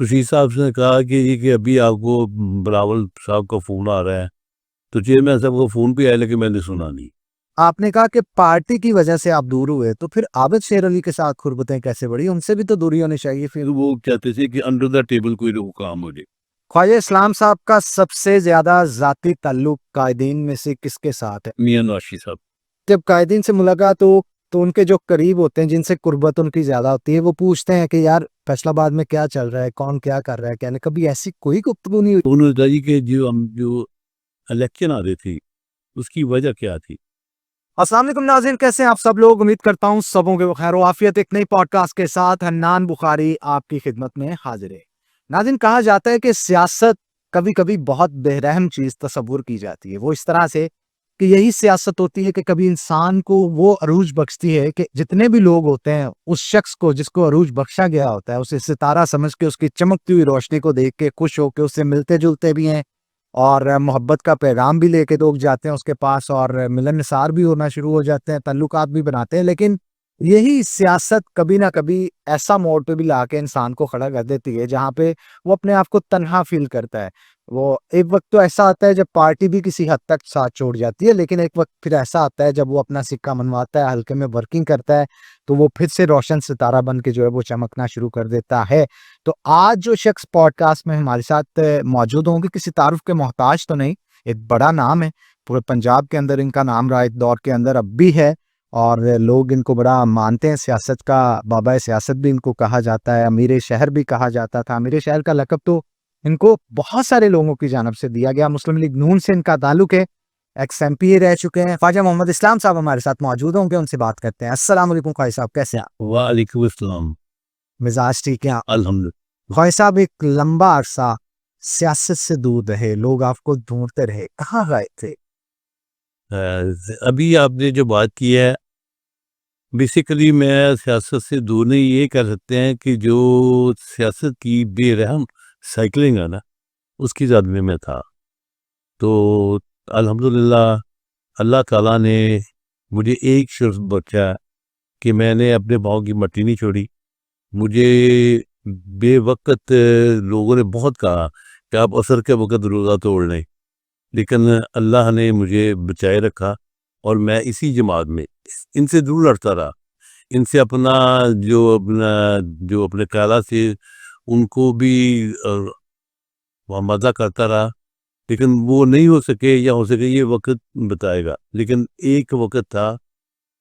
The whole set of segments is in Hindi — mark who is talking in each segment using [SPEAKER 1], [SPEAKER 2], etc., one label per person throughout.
[SPEAKER 1] खुर्शीद साहब ने कहा कि अभी आपको बिलावल साहब का फ़ोन आ रहा है, तो चेयरमैन साहब का फ़ोन भी आया लेकिन मैंने सुना नहीं।
[SPEAKER 2] आपने कहा कि पार्टी की वजह से आप दूर हुए, तो फिर आबिद शेर अली के साथ खुरबतें कैसे बढ़ी? उनसे भी तो दूरी होनी चाहिए फिर।
[SPEAKER 1] फिर वो कहते थे कि अंडर द टेबल कोई ना काम हो जाए।
[SPEAKER 2] ख्वाजा इस्लाम साहब का सबसे ज़्यादा ज़ाती ताल्लुक कायदीन में से किसके साथ है?
[SPEAKER 1] मियाँ नवाज़ साहब।
[SPEAKER 2] जब कायदीन से मुलाकात हो, तो उनके जो करीब होते हैं, जिनसे कुर्बत उनकी ज़्यादा होती है, वो पूछते हैं कि यार फैसलाबाद में क्या चल रहा है? कौन क्या कर रहा है? कहने कभी ऐसी कोई गुफ्तगू नहीं हुई?
[SPEAKER 1] तो उन्होंने बताया कि जो इलेक्शन आ रही थी, उसकी वजह क्या थी?
[SPEAKER 2] अस्सलाम वालेकुम नाज़रीन, कैसे हैं आप सब लोग? उम्मीद करता हूँ सबों के खैर आफियत। एक नई पॉडकास्ट के साथ हन्नान बुखारी आपकी खिदमत में हाजिर है। नाज़रीन, कहा जाता है कि सियासत कभी-कभी बहुत बेरहम चीज़ तस्वुर की जाती है। वो इस तरह से कि यही सियासत होती है कि कभी इंसान को वो अरूज बख्शती है कि जितने भी लोग होते हैं, उस शख्स को जिसको अरूज बख्शा गया होता है, उसे सितारा समझ के, उसकी चमकती हुई रोशनी को देख के खुश होके उससे मिलते-जुलते भी हैं और मोहब्बत का पैगाम भी लेके लोग जाते हैं उसके पास और मिलनसार भी होना शुरू हो जाते हैं, ताल्लुकात भी बनाते हैं। लेकिन यही सियासत कभी ना कभी ऐसा मोड़ पे भी लाके इंसान को खड़ा कर देती है, जहाँ पे वो अपने आप को तन्हा फ़ील करता है। वो एक वक़्त तो ऐसा आता है जब पार्टी भी किसी हद तक साथ छोड़ जाती है, लेकिन एक वक़्त फिर ऐसा आता है जब वो अपना सिक्का मनवाता है, हल्के में वर्किंग करता है, तो वो फिर से रोशन सितारा बन के जो है वो चमकना शुरू कर देता है। तो आज जो शख्स पॉडकास्ट में हमारे साथ मौजूद होंगे, किसी तारुफ के मोहताज तो नहीं, एक बड़ा नाम है, पूरे पंजाब के अंदर इनका नाम रहा, एक दौर के अंदर अब भी है और लोग इनको बड़ा मानते हैं, सियासत का बाबा सियासत भी इनको कहा जाता है, अमीर शहर भी कहा जाता था। अमीर शहर का लक़ब तो इनको बहुत सारे लोगों की जानिब से दिया गया। मुस्लिम लीग नून से इनका ताल्लुक है, एक्स एमपी रह चुके हैं। ख्वाजा मोहम्मद इस्लाम साहब हमारे साथ मौजूद होंगे, उनसे बात करते हैं। अस्सलाम वालेकुम ख्वाजा साहब, कैसे हैं आप?
[SPEAKER 1] वालेकुम अस्सलाम।
[SPEAKER 2] मिजाज ठीक है?
[SPEAKER 1] अल्हम्दुलिल्लाह।
[SPEAKER 2] ख्वाजा साहब, एक लंबा अरसा सियासत से दूर रहे, लोग आपको ढूँढते रहे, कहाँ गए थे?
[SPEAKER 1] अभी आपने जो बात की है, बेसिकली मैं सियासत से दूर नहीं, ये कह सकते हैं कि जो सियासत की बेरहम साइक्लिंग है ना, उसकी ज़द में मैं था। तो अल्हम्दुलिल्लाह अल्लाह ताला ने मुझे एक शर्फ बख्शा कि मैंने अपने पाँव की मट्टी नहीं छोड़ी। मुझे बेवक़्त लोगों ने बहुत कहा कि आप असर के वक़्त रोज़ा तोड़ लें, लेकिन अल्लाह ने मुझे बचाए रखा और मैं इसी जमात में इनसे दूर लड़ता रहा। इनसे अपना जो अपने ख़यालात थे उनको भी मुआमदा करता रहा, लेकिन वो नहीं हो सके या हो सके ये वक़्त बताएगा। लेकिन एक वक़्त था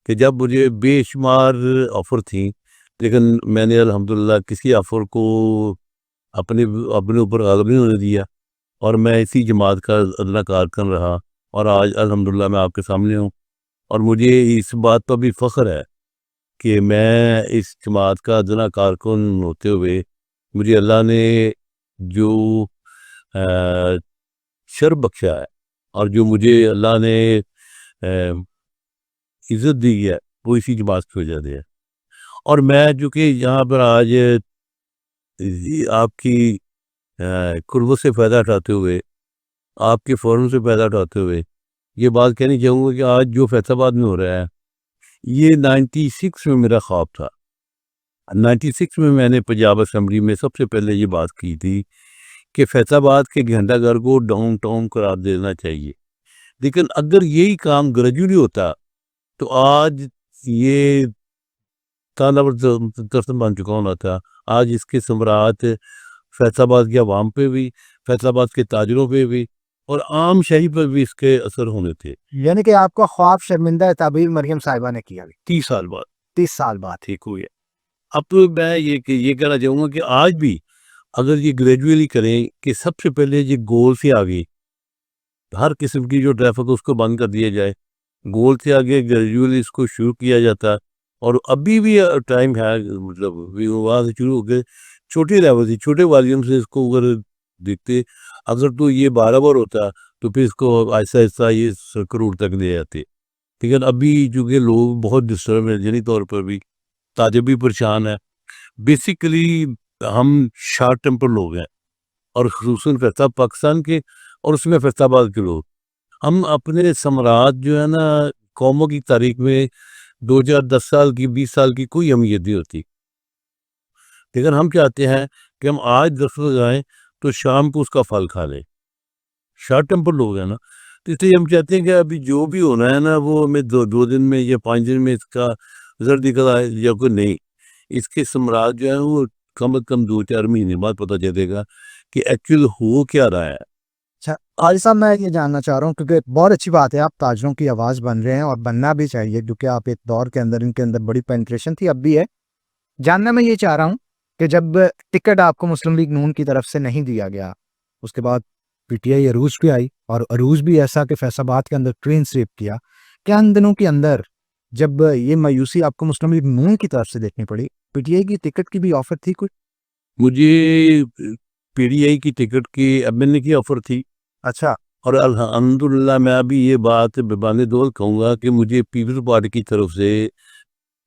[SPEAKER 1] कि जब मुझे बेशुमार ऑफ़र थी, लेकिन मैंने अल्हम्दुलिल्लाह किसी ऑफ़र को अपने अपने ऊपर ग़ालिब नहीं होने दिया और मैं इसी जमात का अदना कारकुन रहा और आज अल्हम्दुलिल्लाह मैं आपके सामने हूँ। और मुझे इस बात पर भी फ़ख्र है कि मैं इस जमात का अदना कारकुन होते हुए मुझे अल्लाह ने जो अ, शर्फ़ बख्शा है और जो मुझे अल्लाह ने इज़्ज़त दी है, वो इसी जमात की वजह से है। और मैं चूँकि यहाँ पर आज आपकी कुर्बत से फ़ायदा उठाते हुए, आपके फ़ोरम से फ़ायदा उठाते हुए, ये बात कहनी चाहूँगा कि आज जो फैसलाबाद में हो रहा है, ये 96 में मेरा ख्वाब था। 96 में मैंने पंजाब असेंबली में सबसे पहले ये बात की थी कि फैसलाबाद के घंटाघर को डाउनटाउन करार देना चाहिए। लेकिन अगर यही काम ग्रेजुअली होता, तो आज ये तालावर दर्शन बन चुका होना था। आज इसके समरात फैसलाबाद की आवाम पे भी, फैसलाबाद के ताजिरों पे भी और आम शहरी पर भी इसके असर होने थे।
[SPEAKER 2] यानी कि आपका ख्वाब शर्मिंदा ताबीर मरियम साहिबा ने किया
[SPEAKER 1] 30 साल बाद
[SPEAKER 2] 30 साल बाद।
[SPEAKER 1] ठीक हुई है। अब तो मैं ये कहना चाहूँगा कि आज भी अगर ये ग्रेजुअली करें कि सबसे पहले ये गोल से आगे हर किस्म की जो ट्रैफ़िक है उसको बंद कर दिया जाए। गोल से आगे ग्रेजुअली इसको शुरू किया जाता और अभी भी टाइम है, मतलब भी वहाँ से शुरू होके छोटे लेवल से, छोटे वॉल्यूम से इसको अगर देखते, अगर तो ये बराबर होता, तो फिर इसको आहिस्ता-आहिस्ता ये सर्कल रोड तक ले जाते। लेकिन अभी चूँकि लोग बहुत डिस्टर्ब हैं ज़हनी तौर पर भी, ताजिर भी परेशान हैं। बेसिकली हम शॉर्ट टेम्पर लोग हैं और ख़ुसूसन फैसला पाकिस्तान के और उसमें फैसलाबाद के लोग। हम अपने सम्राट जो है ना, कौमों की तारीख में 2010 साल की, 20 साल की कोई अहमियत नहीं होती। लेकिन हम चाहते हैं कि हम आज 10 बजे आएँ तो शाम को उसका फल खा लें। शॉर्ट टेम्पर लोग हैं ना, तो इसलिए हम चाहते हैं कि अभी जो भी होना है ना वो हमें 2 दिन में या 5 दिन में इसका रिज़ल्ट निकल आए या कोई नहीं। इसके समराट जो है वो कम से कम 2-4 महीने बाद पता चलेगा कि एक्चुअल हो क्या रहा है।
[SPEAKER 2] अच्छा हाजी साहब, मैं ये जानना चाह रहा हूँ क्योंकि बहुत अच्छी बात है, आप ताजरों की आवाज़ बन रहे हैं और बनना भी चाहिए क्योंकि आप एक दौर के अंदर इनके अंदर बड़ी पेनिट्रेशन थी, अब भी है। जानना मैं ये चाह रहा हूँ कि जब टिकट आपको मुस्लिम लीग नून की तरफ से नहीं दिया गया, उसके बाद पीटीआई अरूज भी आई और अरूज भी ऐसा कि फैसलाबाद के अंदर ट्रेन स्वीप किया। क्या इन दिनों के अंदर जब ये मायूसी आपको मुस्लिम लीग नून की तरफ से देखनी पड़ी, पीटीआई की टिकट की भी ऑफर थी कोई?
[SPEAKER 1] मुझे पीटीआई की टिकट की एमएनए की ऑफ़र थी
[SPEAKER 2] अच्छा,
[SPEAKER 1] और अल्हम्दुलिल्लाह मैं अभी ये बात ज़बान दौलत कहूँगा कि मुझे पीपल्स पार्टी की तरफ से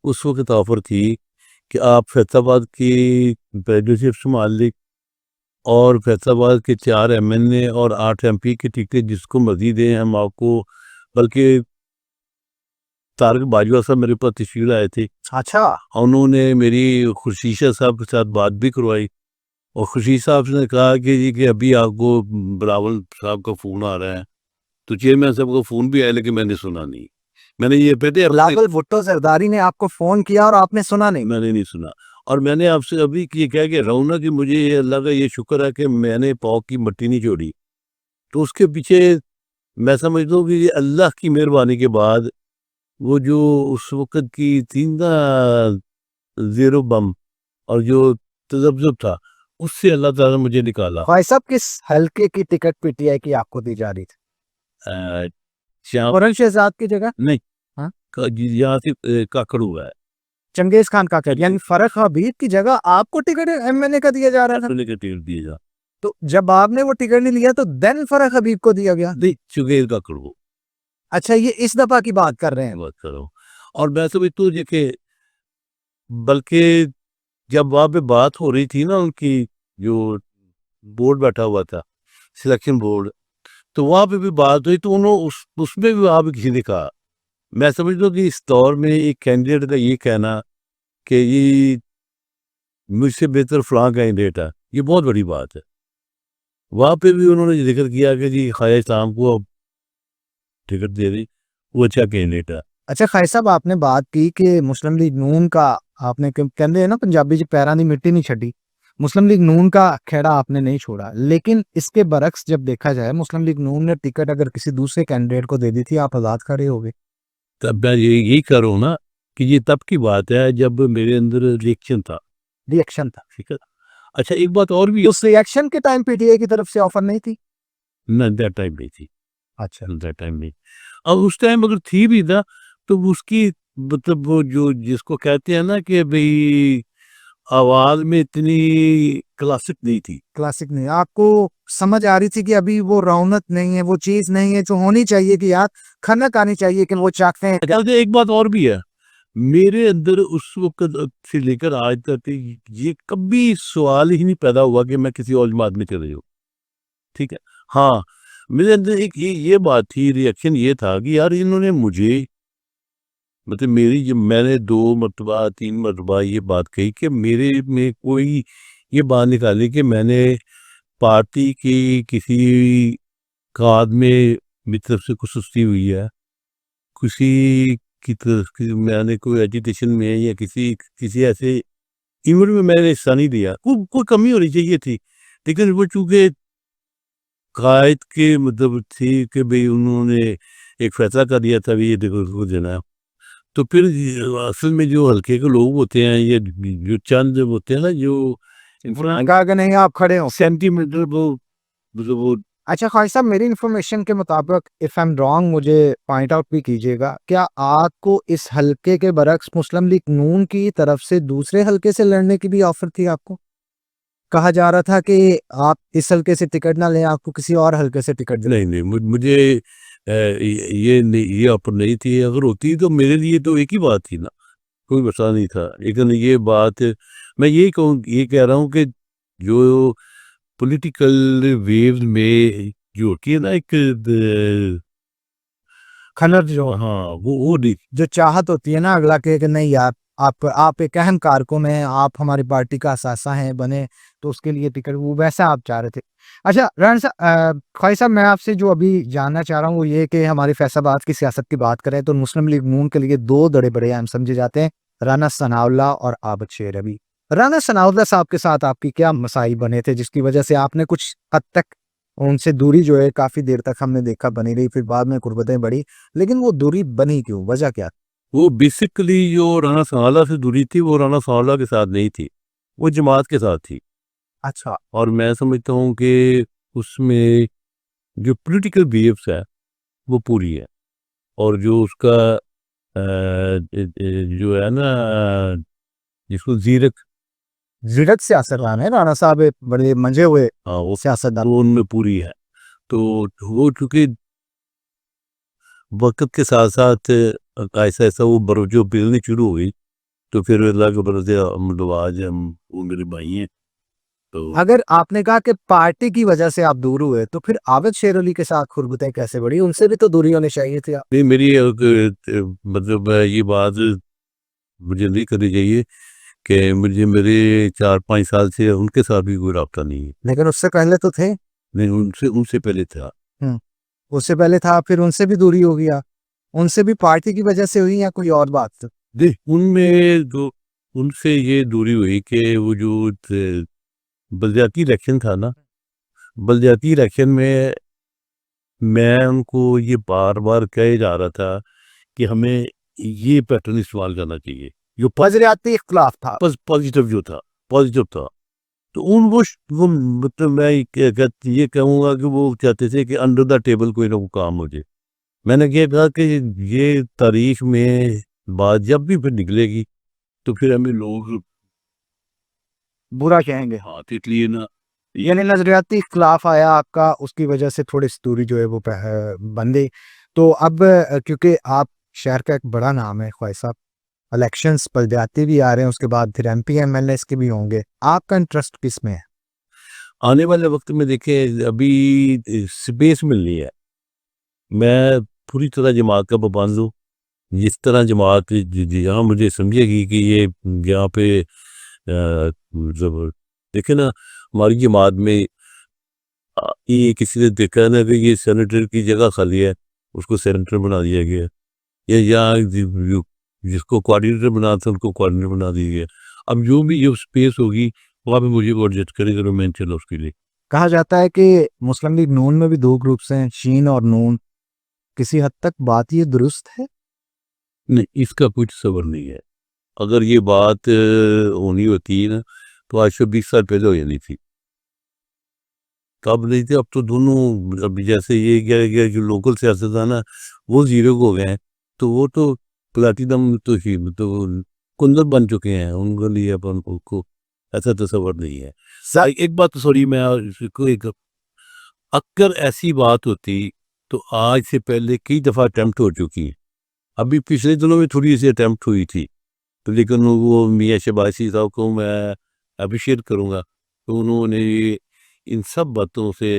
[SPEAKER 1] उस वक़्त ऑफ़र थी कि आप फैसलाबाद की प्रेज़िडेंटशिप संभाल लें और फैसलाबाद के 4 एमएनए और 8 एमपी की टिकटें जिसको मर्ज़ी दें हम आपको, बल्कि तारक बाजवा साहब मेरे पास तशरीफ़ आए थे।
[SPEAKER 2] अच्छा,
[SPEAKER 1] उन्होंने मेरी खुर्शीद साहब के साथ बात भी करवाई और खुर्शीद साहब ने कहा कि जी कि अभी आपको बिलावल साहब का फ़ोन आ रहा है। तो चेयरमैन साहब का फ़ोन भी आया लेकिन मैंने सुना नहीं। मैंने ये पहले
[SPEAKER 2] बिलावल भुट्टो जरदारी ने आपको फोन किया और आपने सुना नहीं?
[SPEAKER 1] मैंने नहीं सुना और मैंने आपसे अभी ये कह के रहा हूँ ना कि मुझे ये अल्लाह का ये शुक्र है कि मैंने पाँव की मट्टी नहीं छोड़ी। तो उसके पीछे मैं समझता हूँ कि ये अल्लाह की मेहरबानी के बाद वो जो उस वक़्त की थी ना ज़ीरो बम और जो तज़ब्ज़ुब था, उससे अल्लाह ताला ने मुझे निकाला।
[SPEAKER 2] भाई साहब, किस हल्के की टिकट पीटीआई की आपको दी जा रही थी?
[SPEAKER 1] अ, श्याम
[SPEAKER 2] औरंगजेब की जगह?
[SPEAKER 1] नहीं,
[SPEAKER 2] हाँ?
[SPEAKER 1] यहाँ से काकड़ हुआ है।
[SPEAKER 2] चंगेज खान का कट, यानी फरक हबीब की जगह आपको टिकट एमएनए का दिया जा रहा था।
[SPEAKER 1] सुनने के टिकट दिए जा
[SPEAKER 2] तो जब आपने वो टिकट नहीं लिया तो देन फरक हबीब को दिया गया।
[SPEAKER 1] नहीं, चुगेल काकड़ हो
[SPEAKER 2] अच्छा, ये इस दफा की बात कर रहे हैं।
[SPEAKER 1] बात कर रहा हूँ और मैं समझता हूँ जी कि बल्कि जब वहाँ पे बात हो रही थी ना उनकी जो बोर्ड बैठा हुआ था, सिलेक्शन बोर्ड, तो वहाँ पे भी बात हुई तो उन्होंने उसमें भी वहाँ पे किसी ने कहा, मैं समझता हूँ कि इस दौर में एक कैंडिडेट का ये कहना कि ये मुझसे बेहतर फलां कैंडिडेट है, ये बहुत बड़ी बात है। वहाँ पे भी उन्होंने ज़िक्र किया कि जी ख्वाजा इस्लाम को अब टिकट दे दी, वो अच्छा कैंडिडेट है।
[SPEAKER 2] अच्छा खाई साहब, आपने बात की कि मुस्लिम लीग नून का आपने कहते हैं ना पंजाबी च पैरा दी मिट्टी नहीं छड़ी, मुस्लिम लीग नून का खेड़ा आपने नहीं छोड़ा, लेकिन इसके बरक्स जब देखा जाए मुस्लिम लीग नून ने टिकट अगर किसी दूसरे कैंडिडेट को दे दी थी, आप आजाद खड़े हो गए।
[SPEAKER 1] तब मैं यही कह रहा हूँ ना कि ये तब की बात है जब मेरे अंदर रिएक्शन था,
[SPEAKER 2] रिएक्शन था।
[SPEAKER 1] ठीक है? अच्छा एक बात और भी
[SPEAKER 2] उस रिएक्शन के टाइम पीटीआई की तरफ से ऑफर नहीं थी?
[SPEAKER 1] ना दैट टाइम नहीं थी,
[SPEAKER 2] अच्छा,
[SPEAKER 1] दैट टाइम नहीं। अब उस टाइम अगर थी भी ना तो उसकी मतलब वो जो जिसको कहते हैं ना कि भई आवाज़ में इतनी क्लासिक नहीं थी।
[SPEAKER 2] क्लासिक नहीं, आपको समझ आ रही थी कि अभी वो रौनक नहीं है, वो चीज नहीं है जो होनी चाहिए कि यार खनक आनी चाहिए कि वो चाहते हैं।
[SPEAKER 1] अच्छा एक बात और भी है, मेरे अंदर उस वक़्त से लेकर आज तक ये कभी सवाल ही नहीं पैदा हुआ कि मैं किसी और जमात में चले जाऊँ, ठीक है? हाँ, मेरे अंदर एक ये बात थी, रिएक्शन ये था कि यार इन्होंने मुझे मतलब मेरी जब मैंने 2 मर्तबा 3 मर्तबा ये बात कही कि मेरे में कोई ये बात निकाली कि मैंने पार्टी की किसी कार्ड में मेरी तरफ से कुछ सुस्ती हुई है, किसी की तरफ की मैंने कोई एजिटेशन में या किसी किसी ऐसे इवेंट में मैंने हिस्सा नहीं लिया, कोई कमी होनी चाहिए थी। लेकिन वो चूँकि कायद के मतलब थी कि भई उन्होंने एक फैसला कर दिया था, भी ये देखो इसको देना है। तो फिर असल में जो हल्के के लोग होते हैं, ये जो चंद होते हैं ना जो इंसान
[SPEAKER 2] कहा कि नहीं आप खड़े हो।
[SPEAKER 1] सेंटीमीटर वो मतलब वो
[SPEAKER 2] अच्छा ख्वाहिश साहब, मेरी इन्फॉर्मेशन के मुताबिक इफ आई एम रॉन्ग मुझे पॉइंट आउट भी कीजिएगा, क्या आपको इस हल्के के बरक्स मुस्लिम लीग नून की तरफ से दूसरे हल्के से लड़ने की भी ऑफर थी आपको? कहा जा रहा था कि आप इस हल्के से टिकट ना लें, आपको किसी और हल्के से टिकट
[SPEAKER 1] नहीं, नहीं मुझे ये नहीं ये ऑफ़र नहीं थी, अगर होती तो मेरे लिए तो एक ही बात थी ना, कोई मसला नहीं था। लेकिन ये बात मैं ये कह रहा हूँ कि जो पॉलिटिकल वेव्स में जो होती है ना एक
[SPEAKER 2] खनक जो
[SPEAKER 1] हाँ, वो नहीं
[SPEAKER 2] जो चाहत होती है ना अगला के कि नहीं यार आप एक अहम कारकुन हैं, आप हमारी पार्टी का असासा हैं बने, तो उसके लिए टिकट वो वैसा आप चाह रहे थे। अच्छा राना साहब, ख्वाही साहब, मैं आपसे जो अभी जानना चाह रहा हूँ वो ये कि हमारी फैसलाबाद की सियासत की बात करें तो मुस्लिम लीग नून के लिए 2 बड़े अहम समझे जाते हैं, राना सनाउल्लाह और आबद शेर अली। राना सनाउल्लाह साहब के साथ आपकी क्या मसाइल बने थे जिसकी वजह से आपने कुछ हद तक उनसे दूरी जो है काफ़ी देर तक हमने देखा बनी रही, फिर बाद में कुर्बतें बढ़ी, लेकिन वो दूरी बनी क्यों? वजह क्या?
[SPEAKER 1] वो बेसिकली जो राणा सांवला से दूरी थी वो राणा सांवला के साथ नहीं थी, वो जमात के साथ थी।
[SPEAKER 2] अच्छा।
[SPEAKER 1] और मैं समझता हूँ कि उसमें जो पॉलिटिकल बिहेव्स है वो पूरी है। और जो उसका जो है ना, जिसको जीरक,
[SPEAKER 2] ज़िरत सियासतदान है राणा साहब, एक बड़े मंजे हुए
[SPEAKER 1] हाँ वो
[SPEAKER 2] सियासतदान।
[SPEAKER 1] उनमें पूरी है। तो वो चूंकि वक्त के साथ साथ ऐसा ऐसा वो जो बिगड़नी शुरू हुई, तो फिर अल्लाह के बरसे मतलब आज हम वो मेरे भाई हैं। तो
[SPEAKER 2] अगर आपने कहा कि पार्टी की वजह से आप दूर हुए, तो फिर आबिद शेर अली के साथ खुरबुतें कैसे बढ़ी? उनसे भी तो दूरी होनी चाहिए थी।
[SPEAKER 1] नहीं, मेरी मतलब ये बात मुझे नहीं करनी चाहिए कि मुझे मेरे 4-5 साल से उनके साथ भी कोई राब्ता नहीं है।
[SPEAKER 2] लेकिन उससे पहले तो थे।
[SPEAKER 1] नहीं, उनसे उनसे पहले था।
[SPEAKER 2] हुँ, उससे पहले था, फिर उनसे भी दूरी हो गया। उनसे भी पार्टी की वजह से हुई या कोई और बात?
[SPEAKER 1] देख उनमें जो उनसे ये दूरी हुई कि वो जो बलदियाती इलेक्शन था ना, बलदियाती इलेक्शन में मैं उनको ये बार-बार कहे जा रहा था कि हमें ये पैटर्न इस्तेमाल करना चाहिए, जो
[SPEAKER 2] वज़रियाती इख्तिलाफ था।
[SPEAKER 1] पॉजिटिव जो था, पॉजिटिव था। तो उन वो मतलब मैं ये कहूँगा कि वो चाहते थे कि अंडर द टेबल कोई ना कोई काम हो जाए। मैंने ये कहा कि ये तारीख में बात जब भी फिर निकलेगी तो फिर हमें लोग
[SPEAKER 2] बुरा कहेंगे।
[SPEAKER 1] हाँ, तो इसलिए ना
[SPEAKER 2] यानी नज़रियाती इख्तिलाफ आया आपका, उसकी वजह से थोड़ी-सी दूरी जो है वो बन गई। तो अब क्योंकि आप शहर का एक बड़ा नाम है ख्वाही साहब, इलेक्शंस बलदियाती भी आ रहे हैं, उसके बाद फिर एमपी एमएलएस के भी होंगे। आपका इंटरेस्ट किसमें है?
[SPEAKER 1] आने वाले वक्त में देखिए अभी स्पेस मिल रही है। मैं पूरी तरह जमात का पाबंद हूँ। जिस तरह जमात जहाँ मुझे समझेगी कि ये यहाँ पे मतलब देखिए ना, हमारी जमात में ये किसी ने देखा ना कि ये सेनेटर की जगह खाली है, उसको सेनेटर बना दिया गया। या यहाँ जिसको कोऑर्डिनेटर बना था उनको कोऑर्डिनेटर बना दिया गया। अब जो भी जो स्पेस होगी वहाँ पे मुझे वो एडजस्ट करेगा तो मैं चलो उसके लिए।
[SPEAKER 2] कहा जाता है कि मुस्लिम लीग नून में भी 2 ग्रुप्स हैं, शीन और नून। किसी हद तक बात ये दुरुस्त है?
[SPEAKER 1] नहीं, इसका कुछ सबर नहीं है। अगर ये बात होनी होती है ना तो आज से 20 साल पहले हो जानी थी। तब नहीं थे, अब तो दोनों अब जैसे ये क्या क्या जो लोकल सियासतदान है वो ज़ीरो हो गए हैं, तो वो तो प्लैटिनम तो ही तो कुंदन बन चुके हैं, उनके लिए अपन को ऐसा तसव्वुर नहीं है। एक बात सॉरी मैं इसको एक अगर ऐसी बात होती तो आज से पहले कई दफ़ा अटेम्प्ट हो चुकी है। अभी पिछले दिनों में थोड़ी-सी अटेम्प्ट हुई थी, तो लेकिन वो मियाँ शबासी साहब को मैं एप्रिशिएट करूँगा, तो उन्होंने इन सब बातों से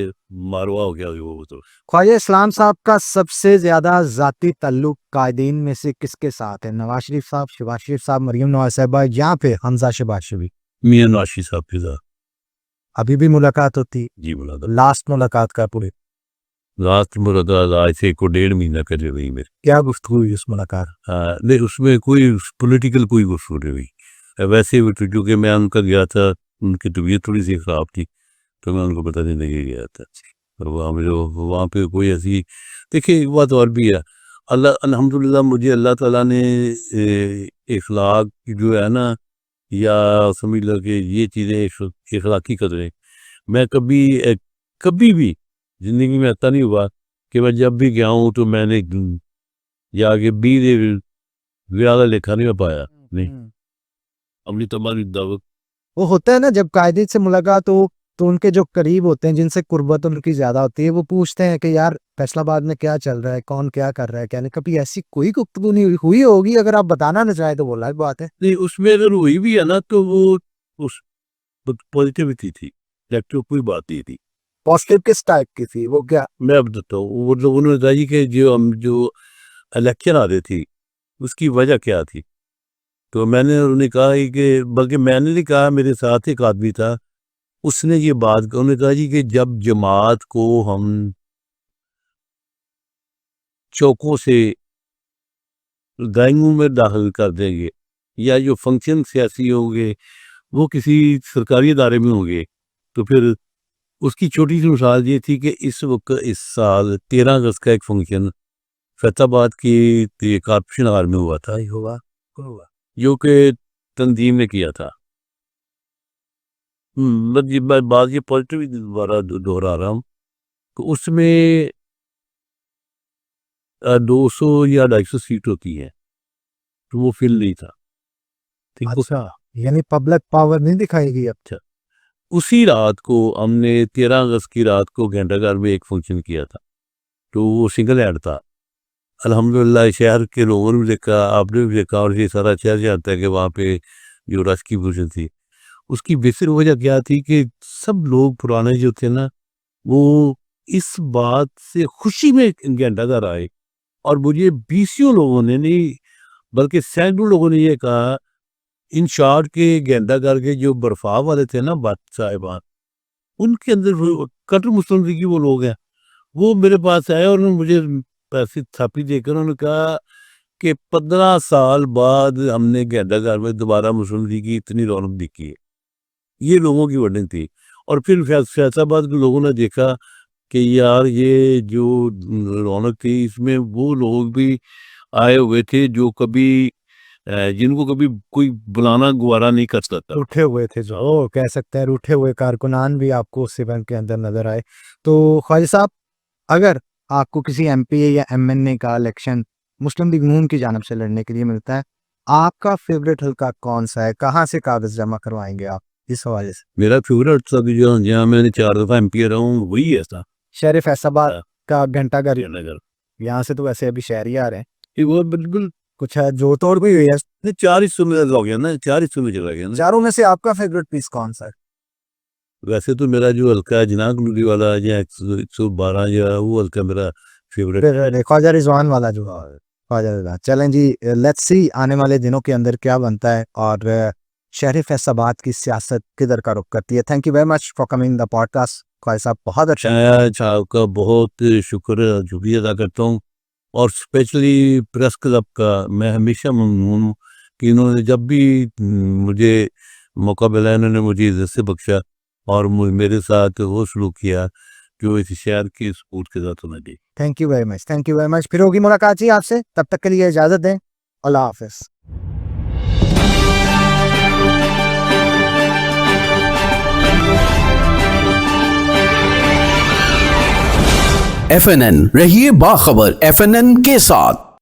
[SPEAKER 1] मारवा हो गया वो तो।
[SPEAKER 2] ख्वाजा इस्लाम साहब का सबसे ज़्यादा ज़ाती ताल्लुक कायदीन में से किसके साथ है? नवाज़ शरीफ साहब, शहबाज शरीफ साहब, मरीम नवाज़ साहिबा या फिर हमज़ा शहबाज शरीफ?
[SPEAKER 1] मियाँ नवाज़ साहब के साथ।
[SPEAKER 2] अभी भी मुलाकात होती?
[SPEAKER 1] जी, मुलाकात।
[SPEAKER 2] लास्ट मुलाकात का पूरे
[SPEAKER 1] लास्ट मुलाकात आज से 1 डेढ़ महीना पहले हुई मेरी।
[SPEAKER 2] क्या गुफ्तगू हुई उस मुलाकात?
[SPEAKER 1] नहीं उसमें कोई पॉलिटिकल कोई गुफ्तगू नहीं हुई। वैसे भी तो क्योंकि मैं उनका गया था, उनकी तबीयत थोड़ी-सी ख़राब थी, तो मैं उनको बताने नहीं गया था। और वहाँ पे कोई ऐसी देखिए एक बात और भी है, अल्लाह अल्हम्दुलिल्लाह मुझे अल्लाह ताला ने इखलाक जो है ना, या समझ लो कि ये चीज़ें इखलाकी कदरें, मैं कभी भी ज़िंदगी में ऐसा नहीं हुआ कि मैं जब भी गया हूँ तो मैंने जाके 20 ज़्यादा लिखा नहीं पाया, नहीं। अपनी तमाम दावत
[SPEAKER 2] वो होता है ना जब कायदे से मुलाकात हो तो उनके जो करीब होते हैं जिनसे कुर्बत उनकी ज़्यादा होती है वो पूछते हैं कि यार फैसलाबाद में क्या चल रहा है, कौन क्या कर रहा है, क्या नहीं। कभी ऐसी कोई गुफ्तगू नहीं हुई होगी, अगर आप बताना ना चाहें तो वो अलग बात है।
[SPEAKER 1] नहीं, उसमें अगर हुई भी है ना तो वो उस पॉजिटिविटी थी, नेगेटिव कोई बात नहीं थी।
[SPEAKER 2] पॉजिटिव किस टाइप की थी वो? क्या?
[SPEAKER 1] मैं अब बताता हूँ, वो जो उन्होंने बताई कि जो इलेक्शन आ रही थी, उसकी वजह क्या थी? तो मैंने उन्हें कहा कि बल्कि मैंने नहीं कहा, मेरे साथ एक आदमी था, उसने ये बात कहा, उन्होंने कहा जी कि जब जमात को हम चौकों से ड्राइंग रूम में दाखिल कर देंगे या जो फंक्शन सियासी होंगे वो किसी सरकारी इदारे में होंगे, तो फिर उसकी छोटी सी मिसाल ये थी कि इस वक्त इस साल 13 अगस्त का एक फंक्शन फैताबाद की कॉर्पोरेशन हाल में हुआ था, जो कि तंजीम ने किया था। मैं बात ये पॉजिटिव दोबारा दोहरा रहा हूँ, तो उसमें 200 या 250 सीट होती है, तो वो फिल नहीं था। ठीक है?
[SPEAKER 2] अच्छा, यानी पब्लिक पावर नहीं दिखाएगी अब।
[SPEAKER 1] उसी रात को हमने 13 अगस्त की रात को घंटाघर में एक फंक्शन किया था, तो वो सिंगल हैंड था। अल्हम्दुलिल्लाह शहर के लोगों ने भी देखा, आपने भी देखा, और ये सारा शहर जानता है कि वहाँ पे जो रश की फंक्शन थी, उसकी बेसिक वजह क्या थी कि सब लोग पुराने जो थे ना, वो इस बात से खुशी में घंटाघर आए, और मुझे बीसियों लोगों ने नहीं बल्कि सैकड़ों लोगों ने ये कहा, इन शॉर्ट के घंटाघर के जो बर्फा वाले थे ना बात साहिबान, उनके अंदर वो कट्टर मुस्लिम लीग के वो लोग हैं, वो मेरे पास आए और उन्होंने मुझे पैसे थापी देकर उन्होंने कहा कि 15 साल बाद हमने घंटाघर में दोबारा मुस्लिम लीग की इतनी रौनक दिखी है। ये लोगों की वर्डिंग थी। और फिर फैसलाबाद के लोगों ने देखा कि यार ये जो रौनक थी इसमें वो लोग भी आए हुए थे जो कभी जिनको कभी कोई बुलाना गवारा नहीं कर सकता।
[SPEAKER 2] रूठे हुए थे, जो ओ कह सकते हैं रूठे हुए कारकुनान भी आपको उस इवेंट के अंदर नजर आए। तो ख्वाजा साहब, अगर आपको किसी एमपीए या एमएनए का इलेक्शन मुस्लिम लीग नून की जानिब से लड़ने के लिए मिलता है, आपका फेवरेट हल्का कौन सा है? कहाँ से कागज जमा करवाएंगे आप इस हवाले से?
[SPEAKER 1] मेरा फेवरेट सब जो जहाँ मैंने 4 दफा एमपी रहा हूँ वही है था,
[SPEAKER 2] शहर फैसलाबाद का घंटाघर।
[SPEAKER 1] नगर।
[SPEAKER 2] यहाँ से तो वैसे अभी शहर ही आ रहे हैं,
[SPEAKER 1] ये वो बिल्कुल
[SPEAKER 2] कुछ है जो तोड़ भी हुई है।
[SPEAKER 1] 4 हिस्सों में हो गया ना, 4 हिस्सों में चला गया ना।
[SPEAKER 2] चारों में से आपका फेवरेट पीस कौन सा है?
[SPEAKER 1] वैसे तो मेरा जो हल्का है जनाब नूरी वाला या 112 या वो हल्का मेरा फेवरेट है।
[SPEAKER 2] ख्वाजा रिजवान वाला जो है, ख्वाजा रिजवान। चलें जी, लेट्स सी आने वाले दिनों के अंदर क्या बनता है और शहर फैसलाबाद की सियासत किधर का रुख करती है। Thank you very much for coming the podcast Khwaja Sahab, बहुत अच्छा।
[SPEAKER 1] साहब का बहुत शुक्रिया अदा करता हूँ, और स्पेशली प्रेस क्लब का मैं हमेशा ममनून हूँ कि इन्होंने जब भी मुझे मौका मिला इन्होंने मुझे इज्जत से बख्शा और मेरे साथ वो सलूक किया जो इस शहर के सपूत के साथ होना चाहिए।
[SPEAKER 2] Thank you very much, thank you very much. फिर होगी मुलाकात जी आपसे, तब तक के लिए इजाजत दें। अल्लाह हाफिज।
[SPEAKER 3] FNN रहिए बाखबर FNN के साथ।